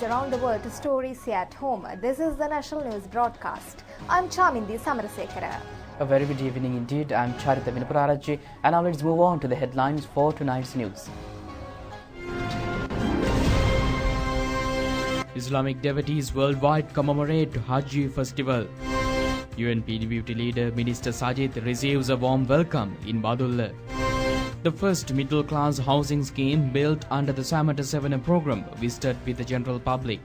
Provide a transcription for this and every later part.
news around the world to stories here at home. This is the National News Broadcast. I'm Chamindi Samarasekara. A very good evening indeed. I'm Charita Vinapuraraji, and now let's move on to the headlines for tonight's news. Islamic devotees worldwide commemorate Hajj festival. UNP Deputy Leader Minister Sajid receives a warm welcome in Badulla. The first middle-class housing scheme built under the Samata 7 program visited with the general public.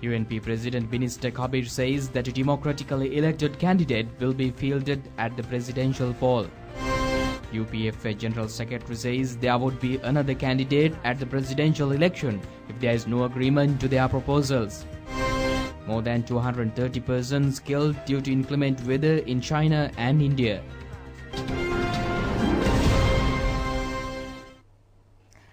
UNP President Minister Kabir says that a democratically elected candidate will be fielded at the presidential poll. UPF General Secretary says there would be another candidate at the presidential election if there is no agreement to their proposals. More than 230 persons killed due to inclement weather in China and India.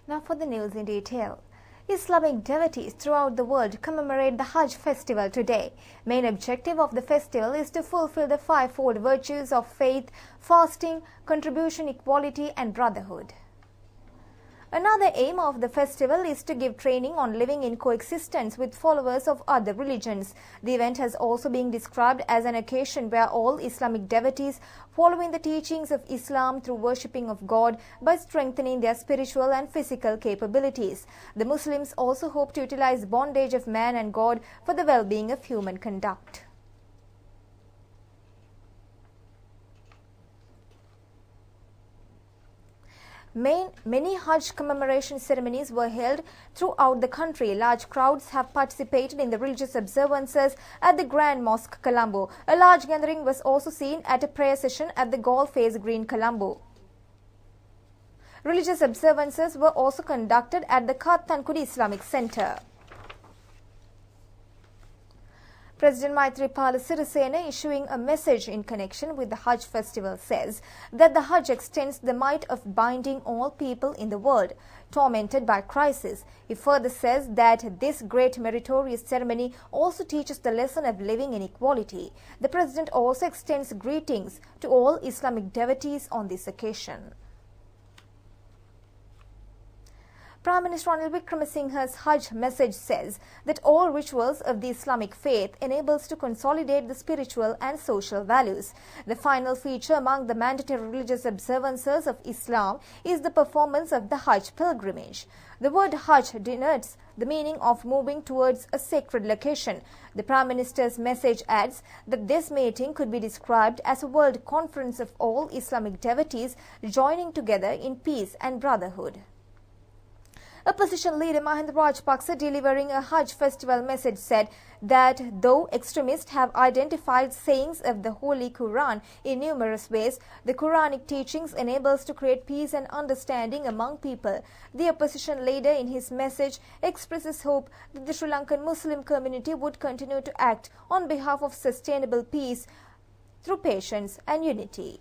Now for the news in detail. Islamic devotees throughout the world commemorate the Hajj festival today. Main objective of the festival is to fulfill the fivefold virtues of faith, fasting, contribution, equality and brotherhood. Another aim of the festival is to give training on living in coexistence with followers of other religions. The event has also been described as an occasion where all Islamic devotees following the teachings of Islam through worshipping of God by strengthening their spiritual and physical capabilities. The Muslims also hope to utilize bondage of man and God for the well-being of human conduct. Many Hajj commemoration ceremonies were held throughout the country. Large crowds have participated in the religious observances at the Grand Mosque, Colombo. A large gathering was also seen at a prayer session at the Golf Face Green, Colombo. Religious observances were also conducted at the Kathankudi Islamic Center. President Maithripala Sirisena, issuing a message in connection with the Hajj festival, says that the Hajj extends the might of binding all people in the world tormented by crisis. He further says that this great meritorious ceremony also teaches the lesson of living in equality. The President also extends greetings to all Islamic devotees on this occasion. Prime Minister Ranil Wickremesinghe's Hajj message says that all rituals of the Islamic faith enables to consolidate the spiritual and social values. The final feature among the mandatory religious observances of Islam is the performance of the Hajj pilgrimage. The word Hajj denotes the meaning of moving towards a sacred location. The Prime Minister's message adds that this meeting could be described as a world conference of all Islamic devotees joining together in peace and brotherhood. Opposition leader Mahinda Rajapaksa, delivering a Hajj festival message, said that though extremists have identified sayings of the Holy Quran in numerous ways, the Quranic teachings enables to create peace and understanding among people. The opposition leader in his message expresses hope that the Sri Lankan Muslim community would continue to act on behalf of sustainable peace through patience and unity.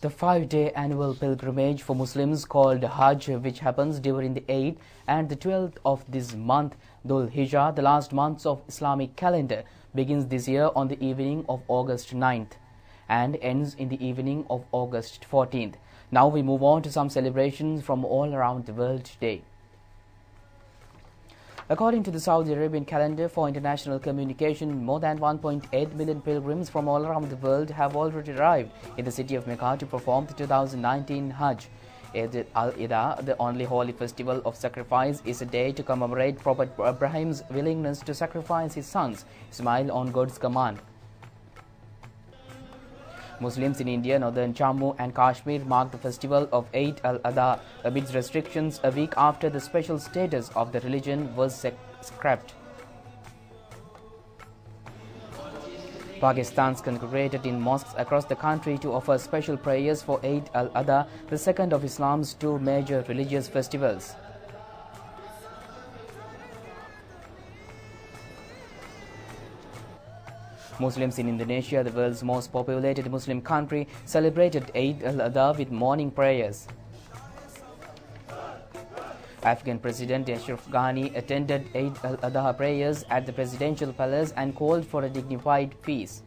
The 5-day annual pilgrimage for Muslims called Hajj, which happens during the 8th and the 12th of this month, Dhul Hijjah, the last months of Islamic calendar, begins this year on the evening of August 9th and ends in the evening of August 14th. Now we move on to some celebrations from all around the world today. According to the Saudi Arabian calendar for international communication, more than 1.8 million pilgrims from all around the world have already arrived in the city of Mecca to perform the 2019 Hajj. Eid al-Adha, the only holy festival of sacrifice, is a day to commemorate Prophet Ibrahim's willingness to sacrifice his sons, Ismail, on God's command. Muslims in India, northern Jammu and Kashmir mark the festival of Eid al-Adha amidst restrictions a week after the special status of the religion was scrapped. Pakistan's congregated in mosques across the country to offer special prayers for Eid al-Adha, the second of Islam's two major religious festivals. Muslims in Indonesia, the world's most populated Muslim country, celebrated Eid al-Adha with morning prayers. Afghan President Ashraf Ghani attended Eid al-Adha prayers at the presidential palace and called for a dignified peace.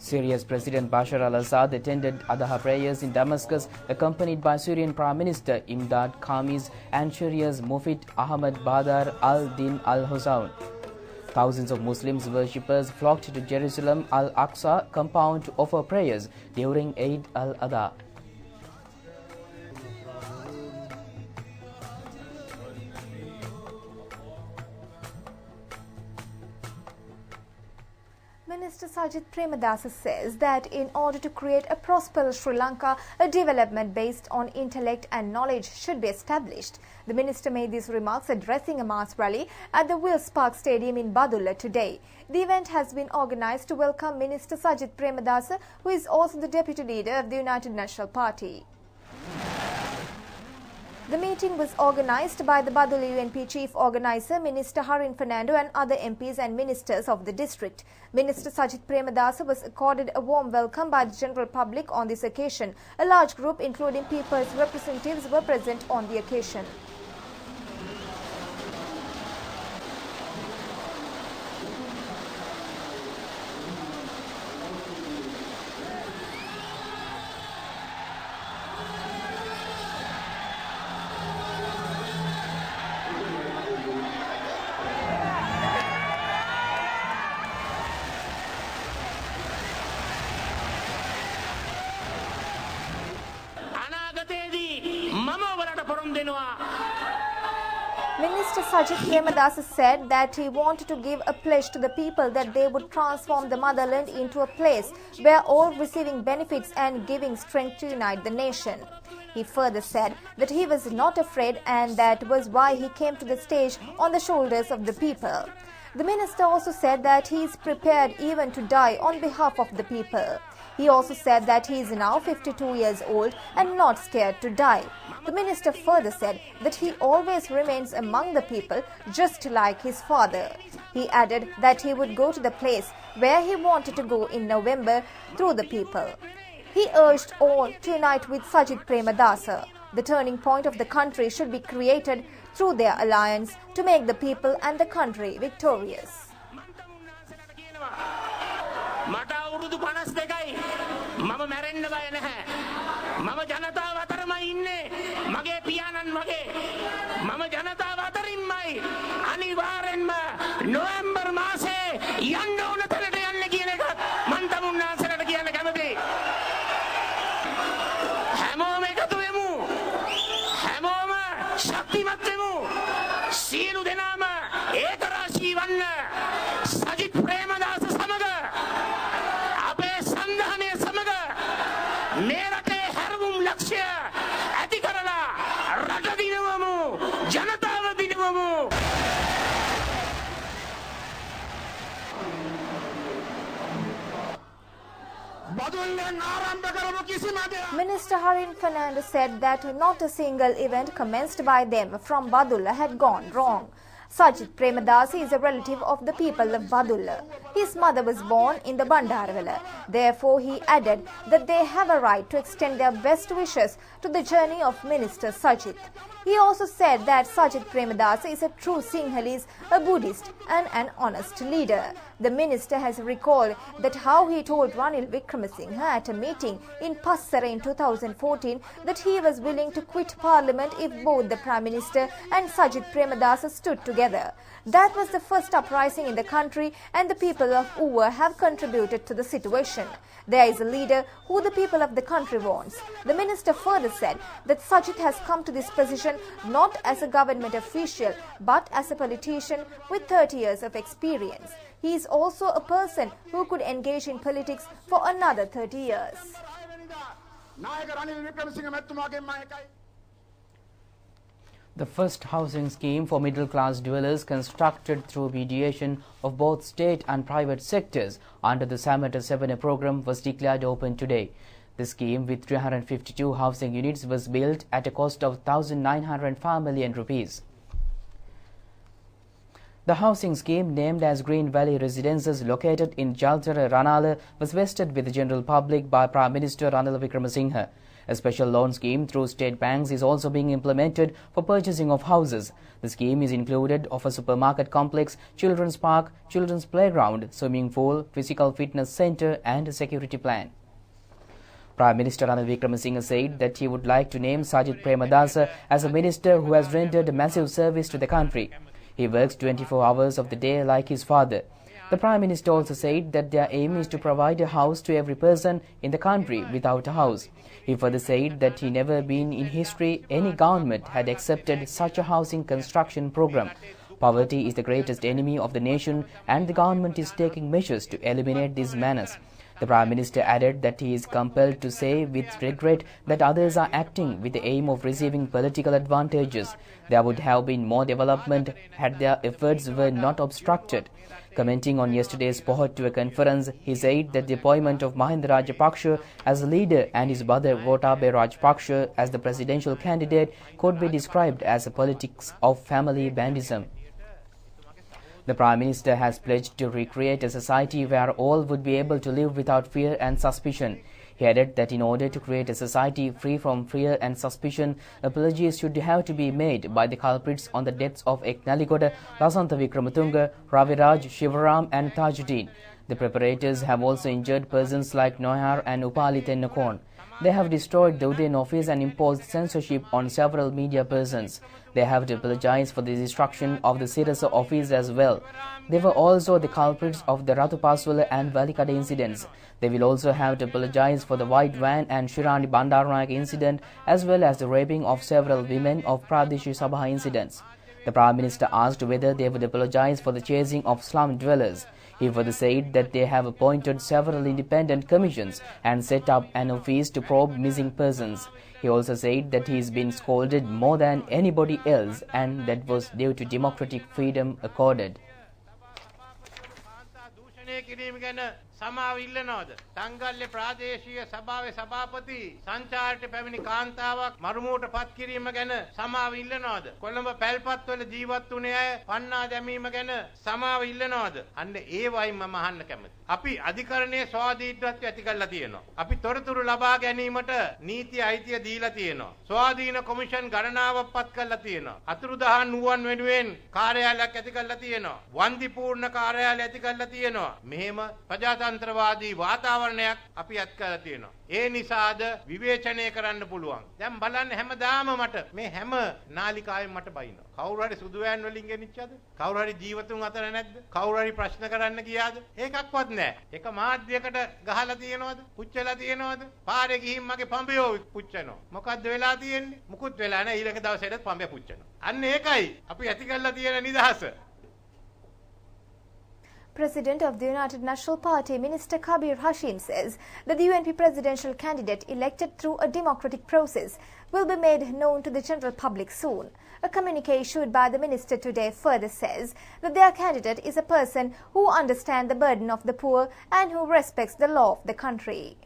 Syria's President Bashar al-Assad attended Adha prayers in Damascus, accompanied by Syrian Prime Minister Imdad Khamis and Syria's Mufti Ahmad Badr al-Din al-Hussein. Thousands of Muslims worshippers flocked to Jerusalem Al-Aqsa compound to offer prayers during Eid al-Adha. Minister Sajid Premadasa says that in order to create a prosperous Sri Lanka, a development based on intellect and knowledge should be established. The minister made these remarks addressing a mass rally at the Wills Park Stadium in Badulla today. The event has been organized to welcome Minister Sajid Premadasa, who is also the deputy leader of the United National Party. The meeting was organized by the Badulla UNP Chief Organizer, Minister Harin Fernando, and other MPs and ministers of the district. Minister Sajid Premadasa was accorded a warm welcome by the general public on this occasion. A large group, including people's representatives, were present on the occasion. Minister Sajid Premadasa said that he wanted to give a pledge to the people that they would transform the motherland into a place where all receiving benefits and giving strength to unite the nation. He further said that he was not afraid and that was why he came to the stage on the shoulders of the people. The minister also said that he is prepared even to die on behalf of the people. He also said that he is now 52 years old and not scared to die. The minister further said that he always remains among the people just like his father. He added that he would go to the place where he wanted to go in November through the people. He urged all to unite with Sajid Premadasa. The turning point of the country should be created through their alliance to make the people and the country victorious. මට අවුරුදු 52යි මම මැරෙන්න බය නැහැ මම ජනතාව අතරමයි ඉන්නේ මගේ පියාණන් වගේ මම ජනතාව අතරින්මයි අනිවාර්යෙන්ම නොවැම්බර් මාසේ යන්න ඕන තැනට යන්න කියන එකත් මම තමුන්නාන්සලට කියන්න කැමතියි හැමෝම එකතු වෙමු හැමෝම ශක්තිමත් වෙමු සියලු දෙනාම ඒකරාශී වන්න සජිත් ප්‍රේමදාස සමග Minister Harin Fernando said that not a single event commenced by them from Badulla had gone wrong. Sajid Premadasa is a relative of the people of Badulla. His mother was born in the Bandarvala. Therefore, he added that they have a right to extend their best wishes to the journey of Minister Sajid. He also said that Sajid Premadasa is a true Sinhalese, a Buddhist and an honest leader. The minister has recalled that how he told Ranil Wickremesinghe at a meeting in Passara in 2014 that he was willing to quit parliament if both the Prime Minister and Sajid Premadasa stood together. That was the first uprising in the country and the people of Uva have contributed to the situation. There is a leader who the people of the country wants. The minister further said that Sajid has come to this position not as a government official but as a politician with 30 years of experience. He is also a person who could engage in politics for another 30 years. The first housing scheme for middle-class dwellers constructed through mediation of both state and private sectors under the Samata 7A program was declared open today. The scheme with 352 housing units was built at a cost of 1,905 million rupees. The housing scheme, named as Green Valley Residences, located in Jaltara, Ranala, was vested with the general public by Prime Minister Ranil Wickremesinghe. A special loan scheme through state banks is also being implemented for purchasing of houses. The scheme is included of a supermarket complex, children's park, children's playground, swimming pool, physical fitness centre and a security plan. Prime Minister Ranil Wickremesinghe said that he would like to name Sajith Premadasa as a minister who has rendered massive service to the country. He works 24 hours of the day like his father. The Prime Minister also said that their aim is to provide a house to every person in the country without a house. He further said that he never been in history any government had accepted such a housing construction program. Poverty is the greatest enemy of the nation and the government is taking measures to eliminate this menace. The Prime Minister added that he is compelled to say with regret that others are acting with the aim of receiving political advantages. There would have been more development had their efforts were not obstructed. Commenting on yesterday's Pohattuwa conference, he said that the appointment of Mahinda Rajapaksa as a leader and his brother Gotabaya Rajapaksa as the presidential candidate could be described as a politics of family bandism. The Prime Minister has pledged to recreate a society where all would be able to live without fear and suspicion. He added that in order to create a society free from fear and suspicion, apologies should have to be made by the culprits on the deaths of Eknaligoda, Lasantha Wickrematunge, Raviraj, Shivaram and Tajuddin. The preparators have also injured persons like Noyar and Upali Tennakon. They have destroyed the Udayan office and imposed censorship on several media persons. They have to apologize for the destruction of the Sirasa office as well. They were also the culprits of the Ratupaswala and Valikada incidents. They will also have to apologize for the white van and Shirani Bandaranaike incident as well as the raping of several women of Pradeshi Sabha incidents. The Prime Minister asked whether they would apologize for the chasing of slum dwellers. He further said that they have appointed several independent commissions and set up an office to probe missing persons. He also said that he has been scolded more than anybody else and that was due to democratic freedom accorded. සමාව ඉල්ලනවද? සංගල්‍ය ප්‍රාදේශීය සභාවේ සභාපති සංචාරයට පැමිණි කාන්තාවක් මරුමුවට පත් කිරීම ගැන සමාව ඉල්ලනවද? කොළඹ පැල්පත්වල ජීවත් වුණේ අය පන්නා දැමීම ගැන සමාව ඉල්ලනවද? අන්න ඒවයි මම අහන්න කැමතියි. අපි අධිකරණයේ ස්වාධීනත්වය ඇති කරලා තියෙනවා. අපි තොරතුරු ලබා ගැනීමට නීති අයිතිය දීලා තියෙනවා. ස්වාධීන කොමිෂන් ගණනාවක් පත් කරලා තියෙනවා. අතුරුදහන් නුවන් වෙනුවෙන් කාර්යාලයක් ඇති කරලා තියෙනවා. වන්දිපූර්ණ කාර්යාලය ඇති කරලා තියෙනවා. මෙහෙම ප්‍රජාතන්ත්‍රවාදී වාතාවරණයක් අපි අත් කරලා තියෙනවා. ඒ නිසාද විවේචනය කරන්න පුළුවන්. දැන් බලන්න හැමදාම මට මේ හැම නාලිකාවෙන් මට බයිනවා. කවුරු හරි සුදු වෑන් වලින් ගෙනිච්චද? කවුරු හරි ජීවතුන් අතර නැද්ද? කවුරු හරි ප්‍රශ්න කරන්න ගියාද? ඒකක්වත් නැහැ. එක මාධ්‍යයකට ගහලා තියෙනවද? පුච්චලා තියෙනවද? පාරේ ගිහින් මගේ පඹයෝ පුච්චනවා. මොකද්ද වෙලා තියෙන්නේ? මුකුත් වෙලා නැහැ. ඊළඟ දවසේට පඹය පුච්චනවා. අන්න ඒකයි අපි ඇති කරලා තියෙන නිදහස. President of the United National Party, Minister Kabir Hashim, says that the UNP presidential candidate elected through a democratic process will be made known to the general public soon. A communique issued by the minister today further says that their candidate is a person who understands the burden of the poor and who respects the law of the country.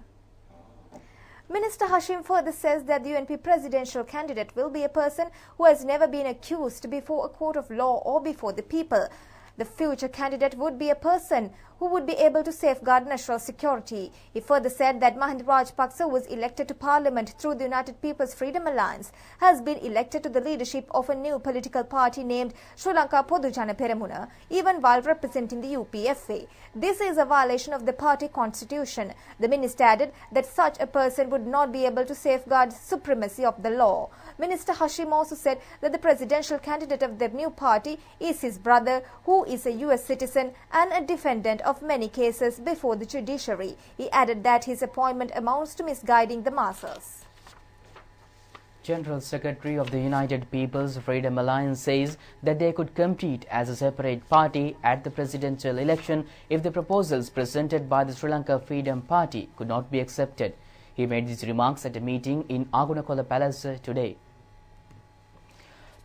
Minister Hashim further says that the UNP presidential candidate will be a person who has never been accused before a court of law or before the people. The future candidate would be a person who would be able to safeguard national security. He further said that Mahinda Rajapaksa, who was elected to parliament through the United People's Freedom Alliance, has been elected to the leadership of a new political party named Sri Lanka Podujana Peramuna, even while representing the UPFA. This is a violation of the party constitution. The minister added that such a person would not be able to safeguard supremacy of the law. Minister Hashim also said that the presidential candidate of the new party is his brother, who is a US citizen and a defendant of many cases before the judiciary. He added that his appointment amounts to misguiding the masses. General Secretary of the United People's Freedom Alliance says that they could compete as a separate party at the presidential election if the proposals presented by the Sri Lanka Freedom Party could not be accepted. He made these remarks at a meeting in Agunakola Palace today.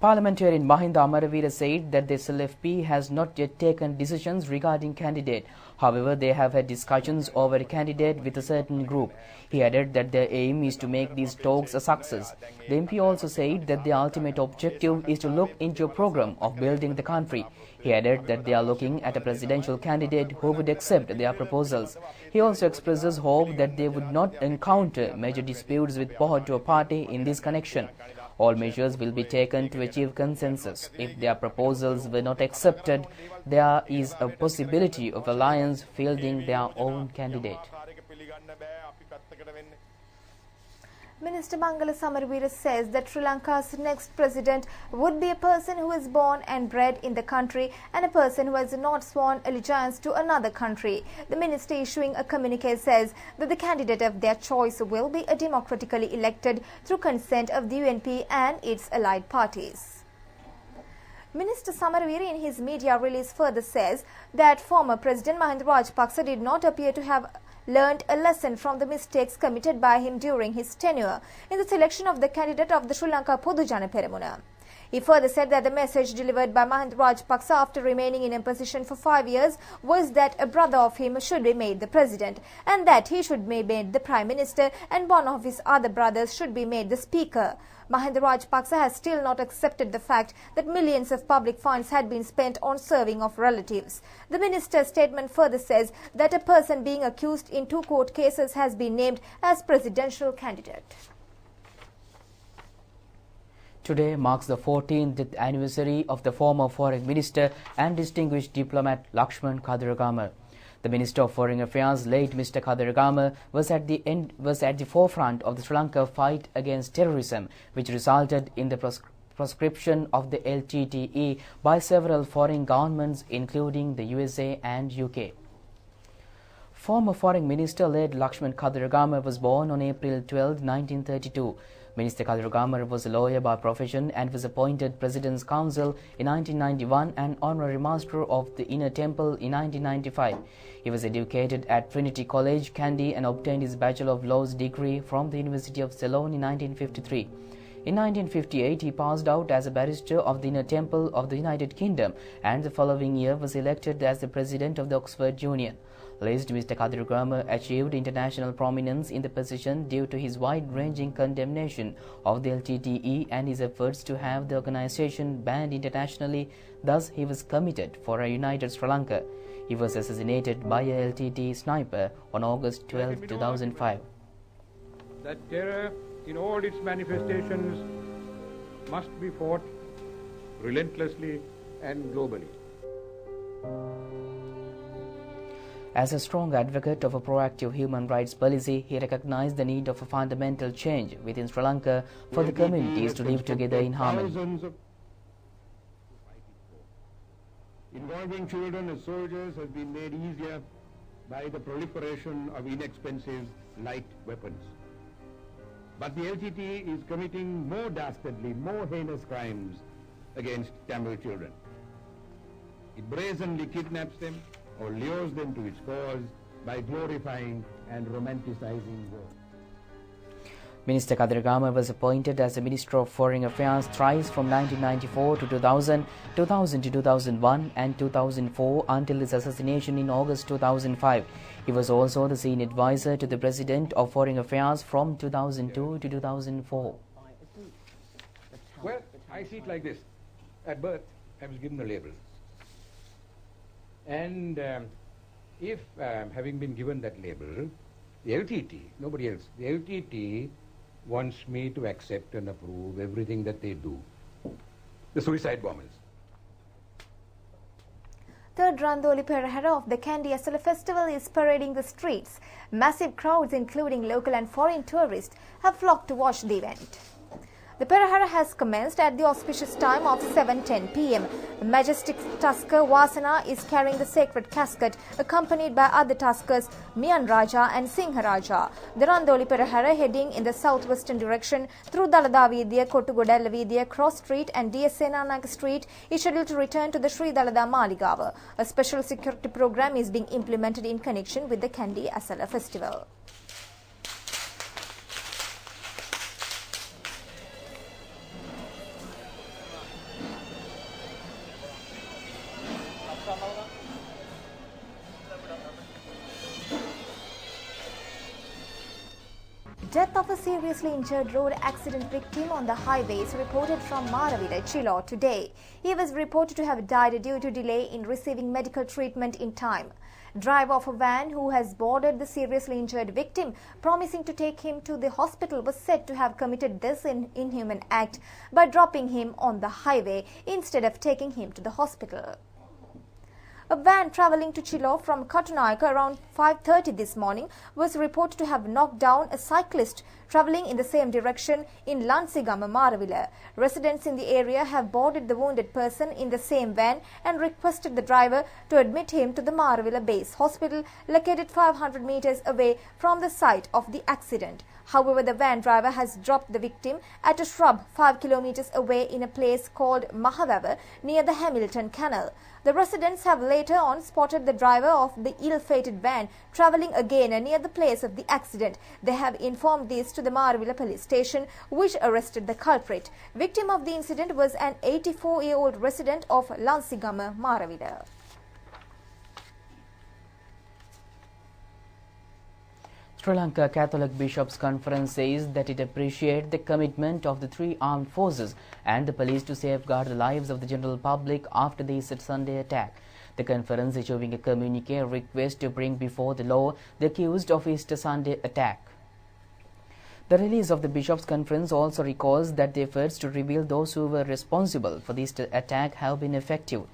Parliamentarian Mahinda Amaravira said that the SLFP has not yet taken decisions regarding candidate. However, they have had discussions over a candidate with a certain group. He added that their aim is to make these talks a success. The MP also said that the ultimate objective is to look into a program of building the country. He added that they are looking at a presidential candidate who would accept their proposals. He also expresses hope that they would not encounter major disputes with Pohotua party in this connection. All measures will be taken to achieve consensus. If their proposals were not accepted, there is a possibility of alliance fielding their own candidate. Minister Mangala Samaravira says that Sri Lanka's next president would be a person who is born and bred in the country and a person who has not sworn allegiance to another country. The minister, issuing a communique, says that the candidate of their choice will be democratically elected through consent of the UNP and its allied parties. Minister Samaravira in his media release further says that former President Mahinda Rajapaksa did not appear to have learned a lesson from the mistakes committed by him during his tenure in the selection of the candidate of the Sri Lanka Podujana Peramuna. He further said that the message delivered by Mahinda Rajapaksa after remaining in a position for 5 years was that a brother of him should be made the president and that he should be made the prime minister and one of his other brothers should be made the speaker. Mahinda Rajapaksa has still not accepted the fact that millions of public funds had been spent on serving of relatives. The minister's statement further says that a person being accused in 2 court cases has been named as presidential candidate. Today marks the 14th anniversary of the former foreign minister and distinguished diplomat Lakshman Kadiragama. The Minister of Foreign Affairs, late Mr. Kadiragama, was at the forefront of the Sri Lanka fight against terrorism, which resulted in the proscription of the LTTE by several foreign governments, including the USA and UK. Former Foreign Minister late Lakshman Kadiragama was born on April 12, 1932. Minister Kadiragama was a lawyer by profession and was appointed President's Counsel in 1991 and Honorary Master of the Inner Temple in 1995. He was educated at Trinity College, Kandy, and obtained his Bachelor of Laws degree from the University of Ceylon in 1953. In 1958, he passed out as a barrister of the Inner Temple of the United Kingdom and the following year was elected as the President of the Oxford Union. Last, Mr. Kadiragama achieved international prominence in the position due to his wide-ranging condemnation of the LTTE and his efforts to have the organization banned internationally. Thus, he was committed for a united Sri Lanka. He was assassinated by a LTTE sniper on August 12, 2005. That terror in all its manifestations must be fought relentlessly and globally. As a strong advocate of a proactive human rights policy, he recognized the need of a fundamental change within Sri Lanka for the communities to live together in harmony. Involving children as soldiers has been made easier by the proliferation of inexpensive light weapons. But the LTTE is committing more dastardly, more heinous crimes against Tamil children. It brazenly kidnaps them or lures them to its cause by glorifying and romanticizing war. Minister Kadiragama was appointed as the Minister of Foreign Affairs thrice from 1994 to 2000, 2000 to 2001 and 2004 until his assassination in August 2005. He was also the senior advisor to the President of Foreign Affairs from 2002 to 2004. Well, I see it like this. At birth, I was given a label. And if, having been given that label, the LTT, nobody else, the LTT wants me to accept and approve everything that they do. The suicide bombers. Third Randoli Perahara of the Kandy Asala Festival is parading the streets. Massive crowds, including local and foreign tourists, have flocked to watch the event. The Perahara has commenced at the auspicious time of 7:10 p.m. The majestic tusker Vasana is carrying the sacred casket, accompanied by other tuskers Miyan Raja and Singha Raja. The Randoli Perahara, heading in the southwestern direction through Dalada Vidya, Kottugodalla Vidya, Cross Street and DS Senanaka Street, is scheduled to return to the Sri Dalada Maligawa. A special security program is being implemented in connection with the Kandy Asala Festival. death of a seriously injured road accident victim on the highway is reported from Maravilla, Chile today. He was reported to have died due to delay in receiving medical treatment in time. Driver of a van who has boarded the seriously injured victim, promising to take him to the hospital, was said to have committed this inhuman act by dropping him on the highway instead of taking him to the hospital. A van travelling to Chile from Katunaika around 5:30 this morning was reported to have knocked down a cyclist travelling in the same direction in Lansigama, Maravilla. Residents in the area have boarded the wounded person in the same van and requested the driver to admit him to the Maravilla Base Hospital, located 500 metres away from the site of the accident. However, the van driver has dropped the victim at a shrub 5 kilometres away in a place called Mahavawa near the Hamilton Canal. The residents have later on spotted the driver of the ill-fated van travelling again near the place of the accident. They have informed this to the Maravilla police station, which arrested the culprit. Victim of the incident was an 84-year-old resident of Lansigama, Maravilla. Sri Lanka Catholic Bishops' Conference says that it appreciates the commitment of the three armed forces and the police to safeguard the lives of the general public after the Easter Sunday attack. The conference issuing a communique request to bring before the law the accused of Easter Sunday attack. The release of the Bishops' Conference also recalls that the efforts to reveal those who were responsible for the Easter attack have been effective.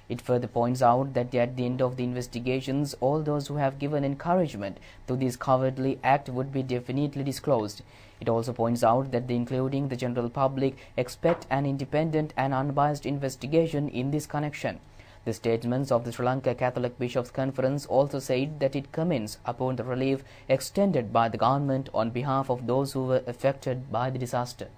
It further points out that at the end of the investigations, all those who have given encouragement to this cowardly act would be definitely disclosed. It also points out that including the general public expect an independent and unbiased investigation in this connection. The statements of the Sri Lanka Catholic Bishops' Conference also said that it comments upon the relief extended by the government on behalf of those who were affected by the disaster.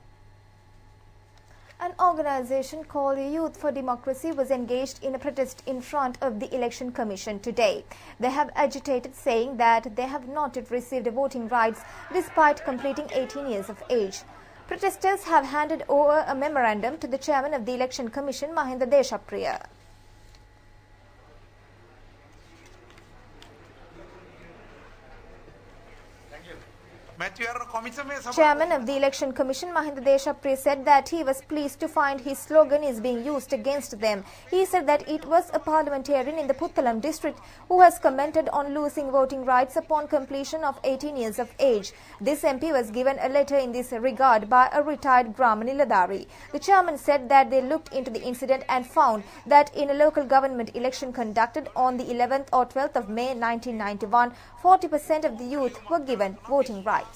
An organization called Youth for Democracy was engaged in a protest in front of the Election Commission today. They have agitated, saying that they have not yet received voting rights despite completing 18 years of age. Protesters have handed over a memorandum to the chairman of the Election Commission, Mahinda Deshapriya. Chairman of the Election Commission, Mahinda Deshapriya, said that he was pleased to find his slogan is being used against them. He said that it was a parliamentarian in the Puttalam district who has commented on losing voting rights upon completion of 18 years of age. This MP was given a letter in this regard by a retired Grama Niladhari. The chairman said that they looked into the incident and found that in a local government election conducted on the 11th or 12th of May 1991, 40% of the youth were given voting rights.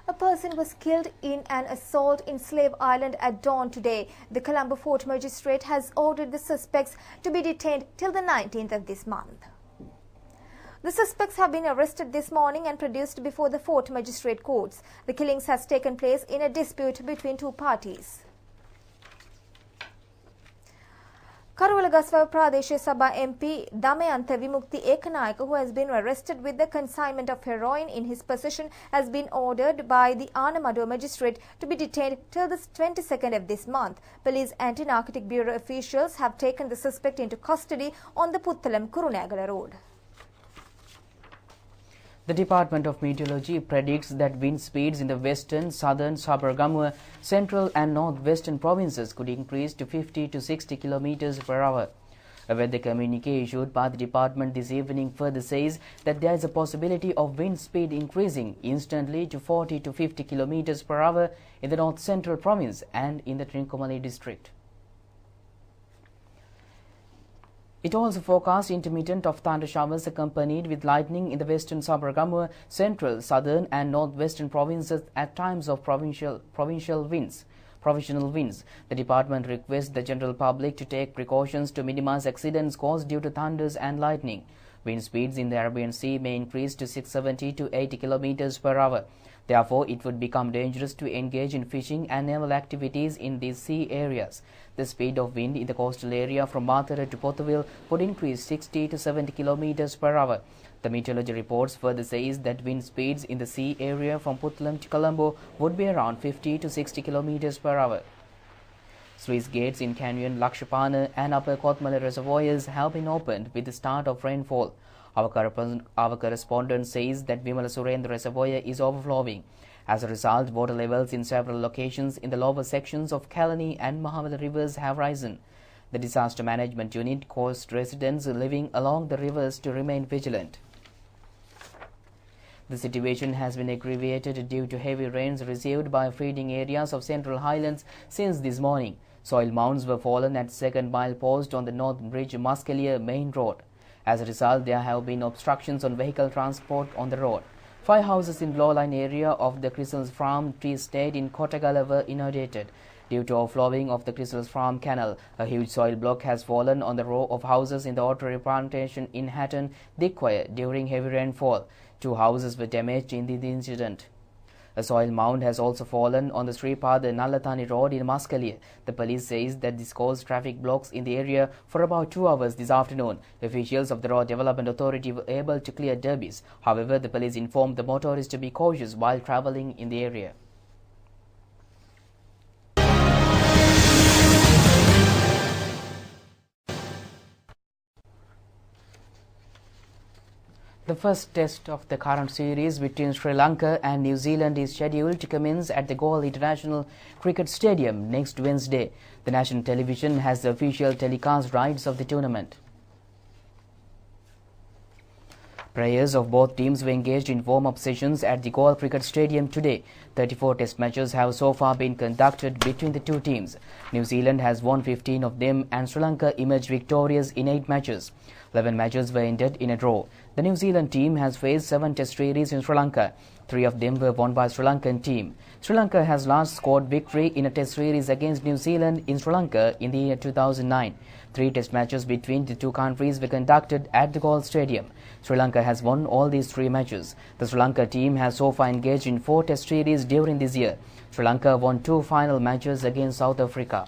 A person was killed in an assault in Slave Island at dawn today. The Colombo Fort Magistrate has ordered the suspects to be detained till the 19th of this month. The suspects have been arrested this morning and produced before the Fort Magistrate courts. The killings has taken place in a dispute between two parties. Karuwalagaswawa Pradesh Sabha MP Damayantha Vimukti Ekanayaka, who has been arrested with the consignment of heroin in his possession, has been ordered by the Anamadu magistrate to be detained till the 22nd of this month. Police Anti-Narcotic Bureau officials have taken the suspect into custody on the Puttalam Kurunegala road. The Department of Meteorology predicts that wind speeds in the western, southern, Sabargamua, central and northwestern provinces could increase to 50 to 60 kilometers per hour. A weather communique issued by the department this evening further says that there is a possibility of wind speed increasing instantly to 40 to 50 kilometers per hour in the north central province and in the Trincomalee district. It also forecast intermittent of thunder showers accompanied with lightning in the western Sabargamua, central, southern and northwestern provinces at times of provincial winds. The department requests the general public to take precautions to minimize accidents caused due to thunders and lightning. Wind speeds in the Arabian Sea may increase to 670 to 80 kilometers per hour. Therefore, it would become dangerous to engage in fishing and naval activities in these sea areas. The speed of wind in the coastal area from Mathura to Pothuwil would increase 60 to 70 kilometers per hour. The meteorology reports further says that wind speeds in the sea area from Puttalam to Colombo would be around 50 to 60 kilometers per hour. Sluice gates in Canyon, Lakshapana and Upper Kotmale reservoirs have been opened with the start of rainfall. Our correspondent says that Vimala Surendra Reservoir is overflowing. As a result, water levels in several locations in the lower sections of Kalani and Mahamala rivers have risen. The Disaster Management Unit caused residents living along the rivers to remain vigilant. The situation has been aggravated due to heavy rains received by feeding areas of Central Highlands since this morning. Soil mounds were fallen at second mile post on the North Bridge Muskelia main road. As a result, there have been obstructions on vehicle transport on the road. 5 houses in low-lying area of the Crystals Farm Tea Estate in Kotagala were inundated. Due to overflowing of the Crystals Farm Canal, a huge soil block has fallen on the row of houses in the Ottery Plantation in Hatton, Dickwire during heavy rainfall. 2 houses were damaged in the incident. A soil mound has also fallen on the Sripad Nalatani Road in Muskelia. The police says that this caused traffic blocks in the area for about 2 hours this afternoon. Officials of the Road Development Authority were able to clear derbies. However, the police informed the motorists to be cautious while travelling in the area. The first test of the current series between Sri Lanka and New Zealand is scheduled to commence at the Galle International Cricket Stadium next Wednesday. The national television has the official telecast rights of the tournament. Players of both teams were engaged in warm-up sessions at the Galle Cricket Stadium today. 34 test matches have so far been conducted between the two teams. New Zealand has won 15 of them and Sri Lanka emerged victorious in 8 matches. 11 matches were ended in a draw. The New Zealand team has faced 7 test series in Sri Lanka. 3 of them were won by Sri Lankan team. Sri Lanka has last scored victory in a test series against New Zealand in Sri Lanka in the year 2009. 3 test matches between the two countries were conducted at the Galle Stadium. Sri Lanka has won all these 3 matches. The Sri Lanka team has so far engaged in 4 test series during this year. Sri Lanka won 2 final matches against South Africa.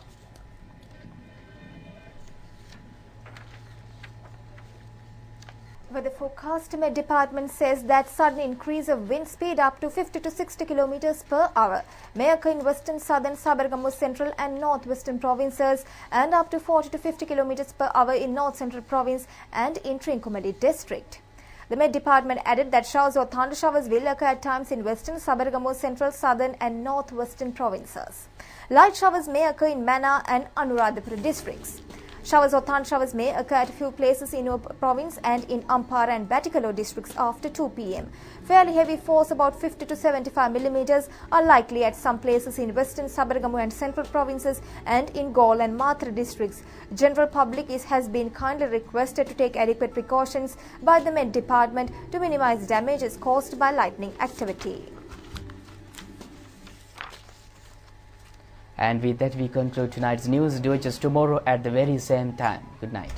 Weather forecast Met Department says that sudden increase of wind speed up to 50 to 60 kilometers per hour may occur in western, southern, Sabaragamu central and northwestern provinces and up to 40 to 50 kilometers per hour in north central province and in Trincomalee district. The Met Department added that showers or thunder showers will occur at times in western, Sabaragamu central, southern and northwestern provinces. Light showers may occur in Mana and Anuradhapura districts. Showers or thunder showers may occur at a few places in Up province and in Ampara and Batticaloa districts after 2 p.m. Fairly heavy falls about 50 to 75 millimeters are likely at some places in western, Sabaragamu and central provinces and in Galle and Matra districts. General public has been kindly requested to take adequate precautions by the Met Department to minimize damages caused by lightning activity. And with that, we conclude tonight's news. Do it just tomorrow at the very same time. Good night.